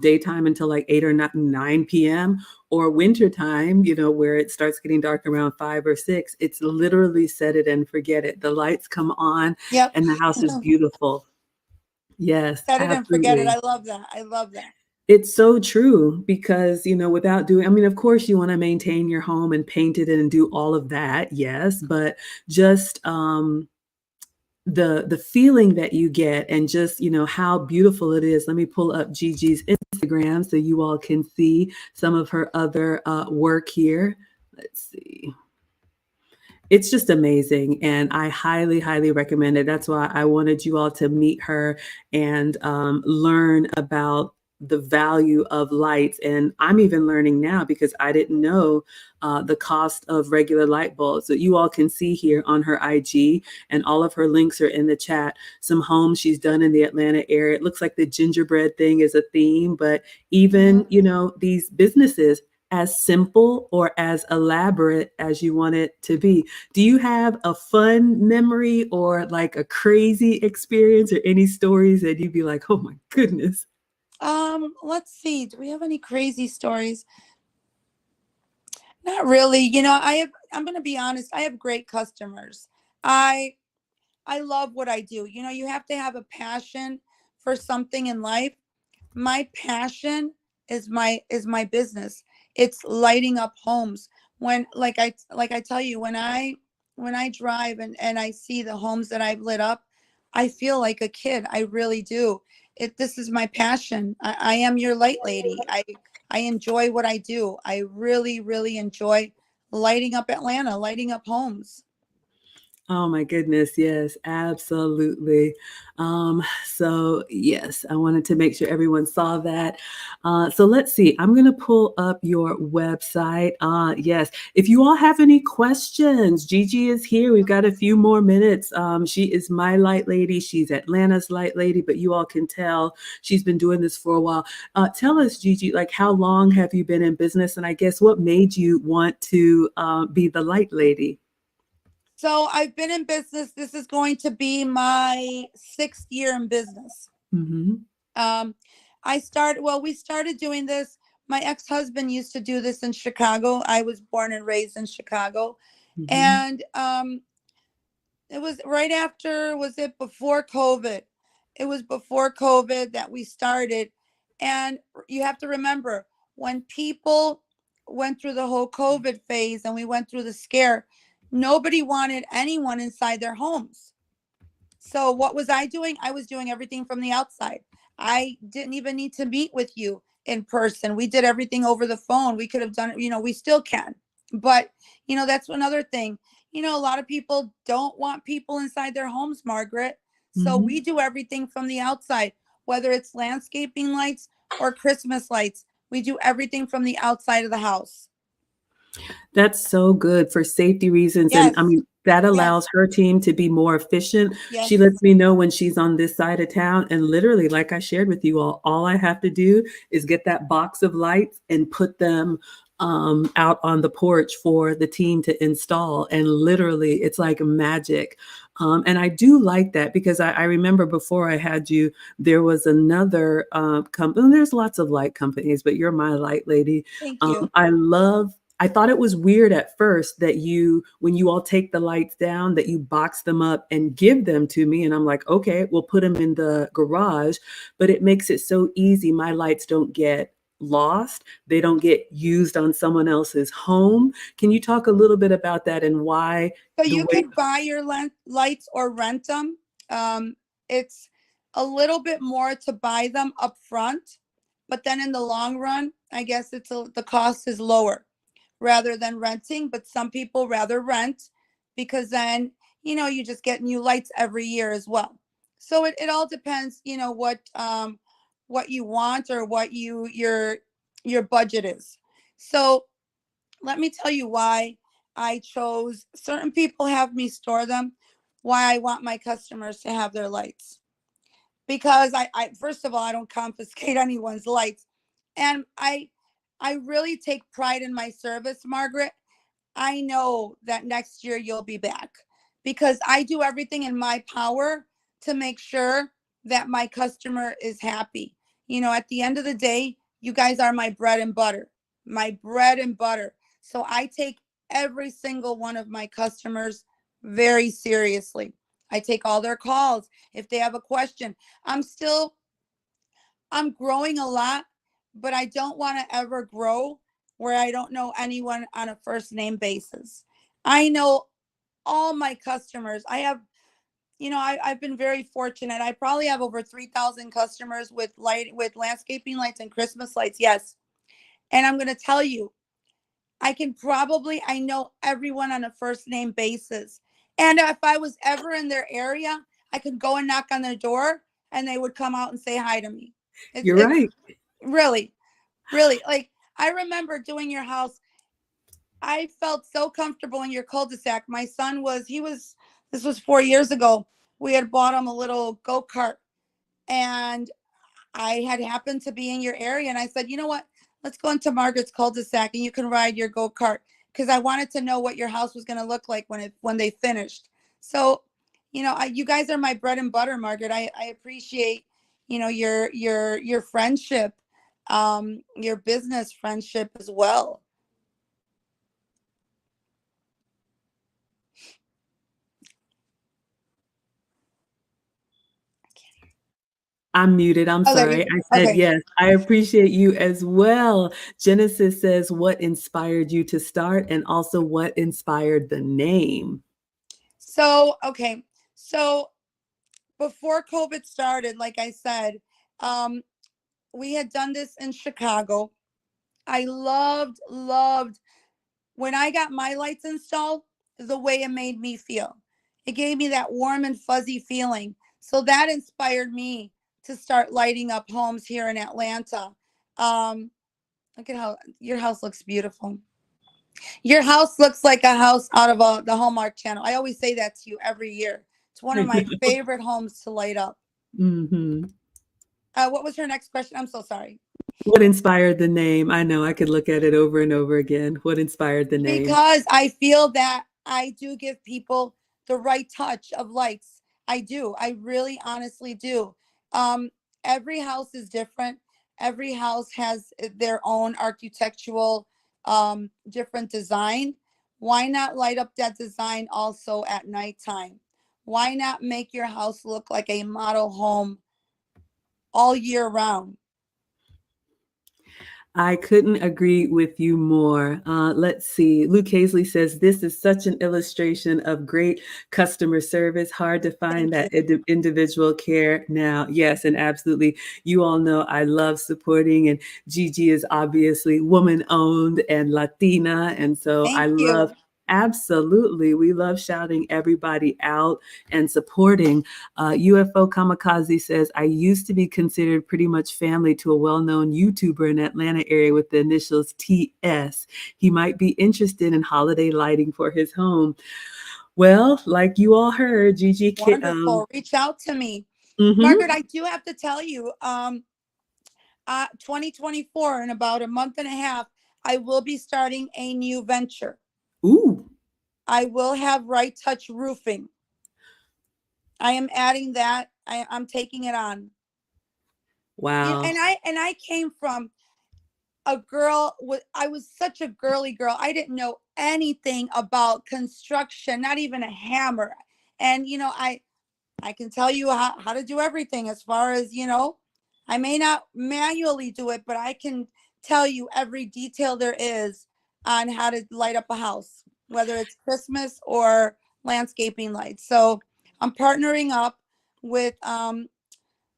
Speaker 1: daytime until like 8 or 9 p.m., or wintertime, where it starts getting dark around 5 or 6, it's literally set it and forget it. The lights come on
Speaker 2: Yep.
Speaker 1: and the house is beautiful. Yes,
Speaker 2: Set it and forget it.
Speaker 1: absolutely.
Speaker 2: I love that. I love that.
Speaker 1: It's so true because, without doing, I mean, of course, you want to maintain your home and paint it and do all of that, yes, but just the feeling that you get and just how beautiful it is. Let me pull up Gigi's Instagram so you all can see some of her other work here. Let's see. It's just amazing, and I highly, highly recommend it. That's why I wanted you all to meet her and learn about the value of lights. And I'm even learning now because I didn't know the cost of regular light bulbs. So you all can see here on her IG, and all of her links are in the chat, some homes she's done in the Atlanta area. It looks like the gingerbread thing is a theme, but even, these businesses, as simple or as elaborate as you want it to be. Do you have a fun memory or like a crazy experience or any stories that you'd be like, oh my goodness?
Speaker 2: Let's see. Do we have any crazy stories? Not really. I'm going to be honest. I have great customers. I I love what I do. You have to have a passion for something in life. My passion is my business. It's lighting up homes. When like I tell you, when I drive and I see the homes that I've lit up, I feel like a kid. I really do. This is my passion. I am your light lady. I enjoy what I do. I really, really enjoy lighting up Atlanta, lighting up homes.
Speaker 1: Oh my goodness, yes, absolutely. So yes, I wanted to make sure everyone saw that. So let's see. I'm going to pull up your website. Yes, if you all have any questions, Gigi is here. We've got a few more minutes. She is my light lady. She's Atlanta's light lady, but you all can tell she's been doing this for a while. Tell us, Gigi, like how long have you been in business, and I guess what made you want to be the light lady?
Speaker 2: So I've been in business. This is going to be my 6th year in business.
Speaker 1: Hmm.
Speaker 2: Um, we started doing this. My ex-husband used to do this in Chicago. I was born and raised in Chicago.
Speaker 1: Hmm.
Speaker 2: And it was right after, was it before COVID? It was before COVID that we started. And you have to remember, when people went through the whole COVID phase and we went through the scare, nobody wanted anyone inside their homes. So what was I doing? I was doing everything from the outside. I didn't even need to meet with you in person. We did everything over the phone. We could have done it, we still can. But, that's another thing. A lot of people don't want people inside their homes, Margaret. So we
Speaker 1: Hmm.
Speaker 2: do everything from the outside, whether it's landscaping lights or Christmas lights. We do everything from the outside of the house.
Speaker 1: That's so good for safety reasons. And I
Speaker 2: Yes.
Speaker 1: mean, that allows
Speaker 2: Yes.
Speaker 1: her team to be more efficient. She
Speaker 2: Yes.
Speaker 1: lets me know when she's on this side of town. And literally, like I shared with you all I have to do is get that box of lights and put them out on the porch for the team to install. And literally, it's like magic. And I do like that because I remember before I had you, there was another company. There's lots of light companies, but you're my light lady.
Speaker 2: Thank you.
Speaker 1: I thought it was weird at first that when you all take the lights down, that you box them up and give them to me. And I'm like, okay, we'll put them in the garage. But it makes it so easy. My lights don't get lost, they don't get used on someone else's home. Can you talk a little bit about that and why
Speaker 2: So
Speaker 1: the
Speaker 2: you
Speaker 1: way?
Speaker 2: could buy your lights or rent them. It's a little bit more to buy them up front, but then in the long run, I guess the cost is lower rather than renting. But some people rather rent because then you just get new lights every year as well. So it all depends, what you want or what your budget is. So let me tell you why I chose certain people have me store them, why I want my customers to have their lights. Because I first of all, I don't confiscate anyone's lights. And I really take pride in my service, Margaret. I know that next year you'll be back because I do everything in my power to make sure that my customer is happy. At the end of the day, you guys are my bread and butter, my bread and butter. So I take every single one of my customers very seriously. I take all their calls. If they have a question, I'm growing a lot, but I don't want to ever grow where I don't know anyone on a first name basis. I know all my customers. I have, I've been very fortunate. I probably have over 3,000 customers with landscaping lights and Christmas lights. Yes. And I'm going to tell you, I know everyone on a first name basis. And if I was ever in their area, I could go and knock on their door and they would come out and say hi to me.
Speaker 1: You're
Speaker 2: It's
Speaker 1: right.
Speaker 2: really, really like I remember doing your house. I felt so comfortable in your cul-de-sac. My son this was 4 years ago. We had bought him a little go-kart and I had happened to be in your area and I said, you know what? Let's go into Margaret's cul-de-sac and you can ride your go-kart because I wanted to know what your house was going to look like when they finished. So, you guys are my bread and butter, Margaret. I appreciate, your friendship, your business friendship as well.
Speaker 1: I'm muted. I'm
Speaker 2: Oh, there you
Speaker 1: sorry. I
Speaker 2: go.
Speaker 1: said,
Speaker 2: Okay.
Speaker 1: yes, I appreciate you as well. Genesis says, what inspired you to start and also what inspired the name?
Speaker 2: So, okay. So before COVID started, like I said, um, we had done this in Chicago. I loved when I got my lights installed, the way it made me feel. It gave me that warm and fuzzy feeling. So that inspired me to start lighting up homes here in Atlanta. Um, Look at how your house looks beautiful. Your house looks like a house out of the Hallmark Channel. I always say that to you every year. It's one of
Speaker 1: I
Speaker 2: my
Speaker 1: know.
Speaker 2: favorite homes to light up.
Speaker 1: Mhm.
Speaker 2: What was her next question? I'm so sorry.
Speaker 1: What inspired the name? I know I could look at it over and over again. What inspired the name?
Speaker 2: Because I feel that I do give people the right touch of lights. I do. I really honestly do. Um, every house is different. Every house has their own architectural different design. Why not light up that design also at nighttime? Why not make your house look like a model home all year round?
Speaker 1: I couldn't agree with you more. Let's see. Luke Hazley says this is such an illustration of great customer service. Hard to find
Speaker 2: Thank you.
Speaker 1: that individual care now. Yes, and absolutely. You all know I love supporting, and Gigi is obviously woman owned and Latina. And so I
Speaker 2: Thank
Speaker 1: love.
Speaker 2: you.
Speaker 1: Absolutely. We love shouting everybody out and supporting. UFO Kamikaze says, I used to be considered pretty much family to a well known YouTuber in Atlanta area with the initials TS. He might be interested in holiday lighting for his home. Well, like you all heard, Gigi.
Speaker 2: Wonderful. Reach out to me. Margaret,
Speaker 1: Mhm.
Speaker 2: I do have to tell you, 2024, in about a month and a half, I will be starting a new venture.
Speaker 1: Ooh,
Speaker 2: I will have Right Touch Roofing. I am adding that. I'm taking it on.
Speaker 1: wow.
Speaker 2: And I came from a girl with I was such a girly girl. I didn't know anything about construction, not even a hammer. And I can tell you how to do everything as far as, I may not manually do it, but I can tell you every detail there is on how to light up a house, whether it's Christmas or landscaping lights. So I'm partnering up with um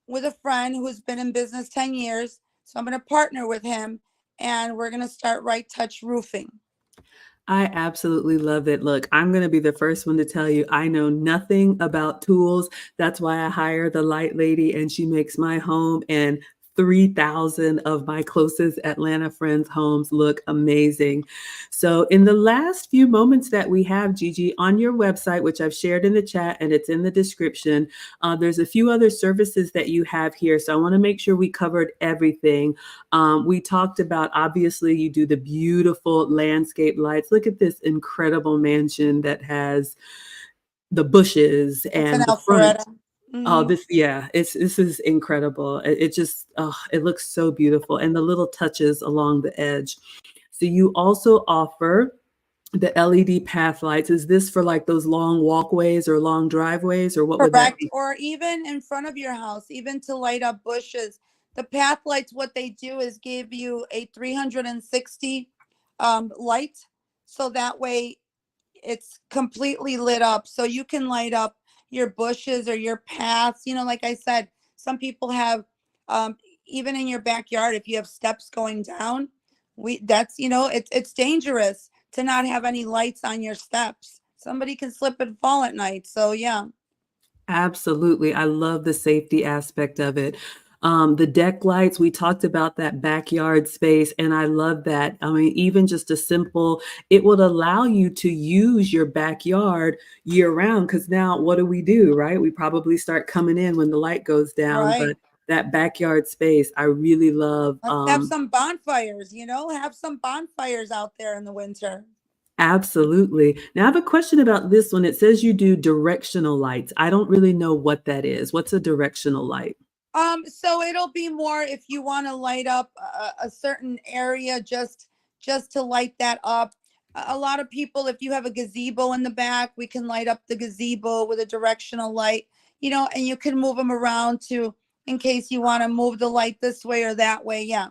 Speaker 2: with a friend who's been in business 10 years. So I'm going to partner with him and we're going to start Right Touch Roofing.
Speaker 1: I absolutely love it. Look, I'm going to be the first one to tell you I know nothing about tools. That's why I hire the light lady, and she makes my home and 3,000 of my closest Atlanta friends' homes look amazing. So, in the last few moments that we have, Gigi, on your website, which I've shared in the chat and it's in the description, there's a few other services that you have here. So, I want to make sure we covered everything. We talked about obviously you do the beautiful landscape lights. Look at this incredible mansion that has the bushes
Speaker 2: It's an
Speaker 1: and the front.
Speaker 2: Alpharetta.
Speaker 1: Oh,
Speaker 2: Hmm.
Speaker 1: this is incredible. It just it looks so beautiful, and the little touches along the edge. So you also offer the LED path lights. Is this for like those long walkways or long driveways, or what would that
Speaker 2: Correct.
Speaker 1: be?
Speaker 2: Or even in front of your house, even to light up bushes, The path lights, what they do is give you a 360 light. So that way it's completely lit up. So you can light up your bushes or your paths. You know, like I said, some people have, um, even in your backyard, if you have steps going down, that's, you know, it's dangerous to not have any lights on your steps. Somebody can slip and fall at night. So yeah.
Speaker 1: Absolutely. I love the safety aspect of it. The deck lights, we talked about that backyard space, and I love that. I mean, even just a simple, it would allow you to use your backyard year round. Because now, what do, right? We probably start coming in when the light goes down,
Speaker 2: Right.
Speaker 1: but that backyard space, I really love.
Speaker 2: Let's have some bonfires, you know, have some bonfires out there in the winter.
Speaker 1: Absolutely. Now, I have a question about this one. It says you do directional lights. I don't really know what that is. What's a directional light?
Speaker 2: So it'll be more if you want to light up a certain area, just to light that up. A lot of people, if you have a gazebo in the back, we can light up the gazebo with a directional light, you know, and you can move them around to, in case you want to move the light this way or that way. Yeah.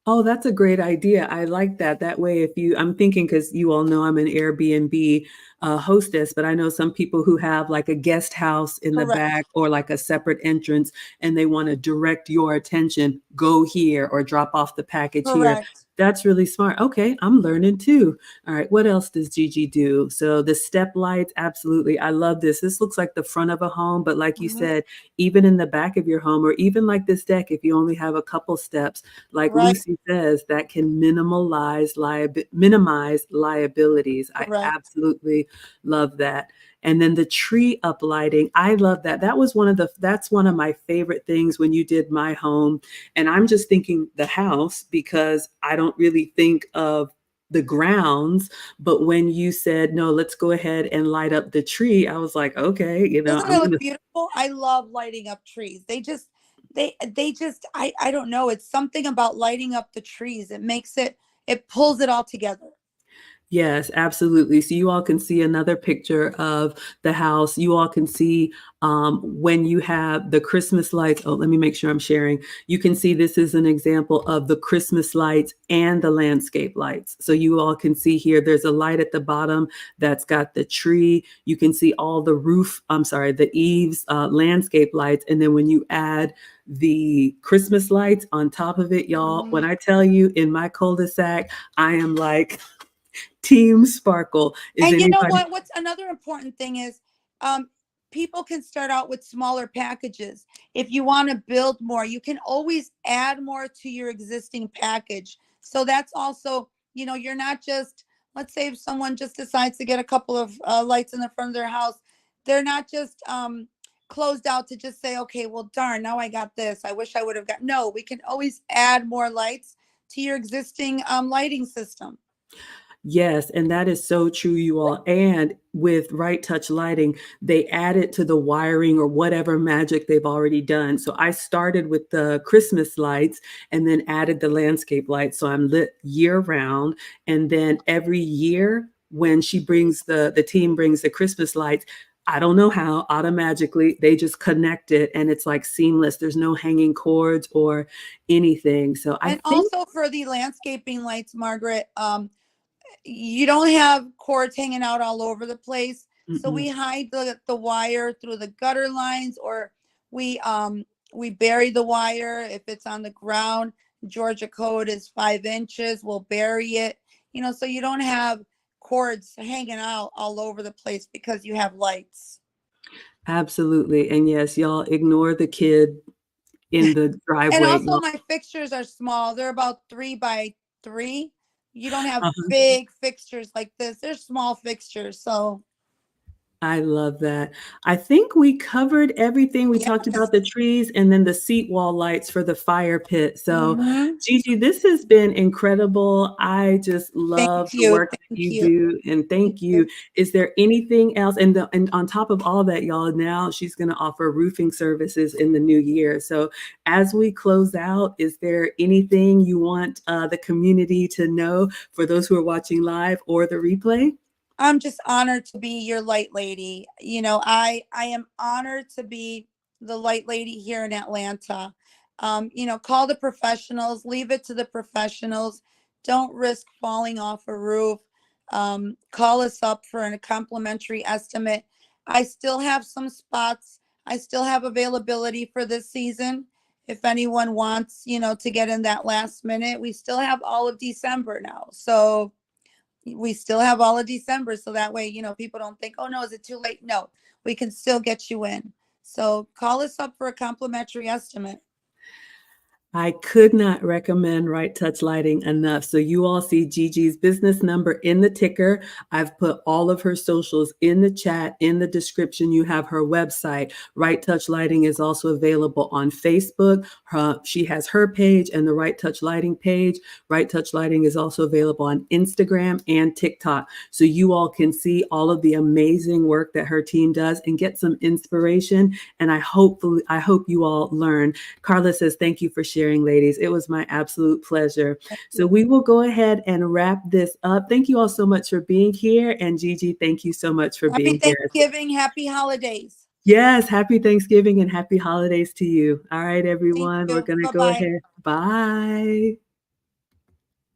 Speaker 1: Oh, that's a great idea. I like that. That way, if you, I'm thinking, because you all know I'm an Airbnb hostess, but I know some people who have like a guest house in the
Speaker 2: Correct.
Speaker 1: back or like a separate entrance, and they want to direct your attention, go here or drop off the package here.
Speaker 2: Correct.
Speaker 1: That's really smart. Okay, I'm learning too. All right, what else does Gigi do? So the step lights, absolutely. I love this. This looks like the front of a home, but like you
Speaker 2: Hmm.
Speaker 1: said, even in the back of your home, or even like this deck, if you only have a couple steps, like
Speaker 2: Right.
Speaker 1: Lucy says, that can minimize liabilities. I
Speaker 2: Correct.
Speaker 1: absolutely love that. And then the tree uplighting, I love that. That's one of my favorite things when you did my home. And I'm just thinking the house because I don't really think of the grounds. But when you said, no, let's go ahead and light up the tree, I was like, okay,
Speaker 2: Doesn't
Speaker 1: I'm
Speaker 2: it look
Speaker 1: gonna.
Speaker 2: beautiful? I love lighting up trees. They just I don't know. It's something about lighting up the trees. It makes it, it pulls it all together.
Speaker 1: Yes, absolutely. So you all can see another picture of the house. You all can see when you have the Christmas lights. Oh, let me make sure I'm sharing. You can see this is an example of the Christmas lights and the landscape lights. So you all can see here, there's a light at the bottom that's got the tree. You can see all the the eaves, landscape lights. And then when you add the Christmas lights on top of it, y'all, when
Speaker 2: Mhm.
Speaker 1: I tell you in my cul-de-sac, I am like, Team Sparkle. Is
Speaker 2: And you know
Speaker 1: anybody?
Speaker 2: what? What's another important thing is, um, people can start out with smaller packages. If you want to build more, you can always add more to your existing package. So that's also, you know, you're not just, let's say if someone just decides to get a couple of lights in the front of their house, they're not just closed out to just say, okay, well, darn, now I got this. I wish I would have got. No, we can always add more lights to your existing lighting system.
Speaker 1: Yes, and that is so true, you all. And with Right Touch Lighting, they added to the wiring or whatever magic they've already done. So I started with the Christmas lights and then added the landscape lights. So I'm lit year round. And then every year when the team brings the Christmas lights, I don't know how, automatically they just connect it and it's like seamless. There's no hanging cords or anything. So I
Speaker 2: And
Speaker 1: think.
Speaker 2: also for the landscaping lights, Margaret, you don't have cords hanging out all over the place. So
Speaker 1: Mm-mm.
Speaker 2: we hide the wire through the gutter lines, or we bury the wire if it's on the ground. Georgia code is 5 inches. We'll bury it. You know, so you don't have cords hanging out all over the place because you have lights.
Speaker 1: Absolutely. And yes, y'all ignore the kid in the
Speaker 2: And
Speaker 1: driveway.
Speaker 2: also
Speaker 1: Y'all,
Speaker 2: my fixtures are small. They're about 3 by 3. You don't have
Speaker 1: uh-huh.
Speaker 2: big fixtures like this. They're small fixtures. So
Speaker 1: I love that. I think we covered everything. We talked
Speaker 2: yes.
Speaker 1: about the trees and then the seat wall lights for the fire pit. So,
Speaker 2: Hmm.
Speaker 1: Gigi, this has been incredible. I just love
Speaker 2: Thank
Speaker 1: the
Speaker 2: you.
Speaker 1: work that
Speaker 2: Thank
Speaker 1: you
Speaker 2: you.
Speaker 1: do, and
Speaker 2: Thank
Speaker 1: thank you.
Speaker 2: you.
Speaker 1: Is there anything else? And on top of all that, y'all, now she's going to offer roofing services in the new year. So, as we close out, is there anything you want the community to know for those who are watching live or the replay?
Speaker 2: I'm just honored to be your light lady. You know, I am honored to be the light lady here in Atlanta. Call the professionals, leave it to the professionals. Don't risk falling off a roof. Call us up for a complimentary estimate. I still have some spots. I still have availability for this season. If anyone wants, to get in that last minute, we still have all of December now. So we still have all of December. So that way, people don't think, oh no, is it too late? No, we can still get you in. So call us up for a complimentary estimate.
Speaker 1: I could not recommend Right Touch Lighting enough. So you all see Gigi's business number in the ticker. I've put all of her socials in the chat, in the description. You have her website. Right Touch Lighting is also available on Facebook. She has her page and the Right Touch Lighting page. Right Touch Lighting is also available on Instagram and TikTok. So you all can see all of the amazing work that her team does and get some inspiration. And I hope you all learn. Carla says, thank you for sharing, ladies. It was my absolute pleasure. So we will go ahead and wrap this up. Thank you all so much for being here. And Gigi, thank you so much for
Speaker 2: Happy
Speaker 1: being here.
Speaker 2: Thanksgiving, happy holidays.
Speaker 1: Yes, happy Thanksgiving and happy holidays to you. All right, everyone, we're going to go
Speaker 2: Bye-bye.
Speaker 1: ahead. Bye.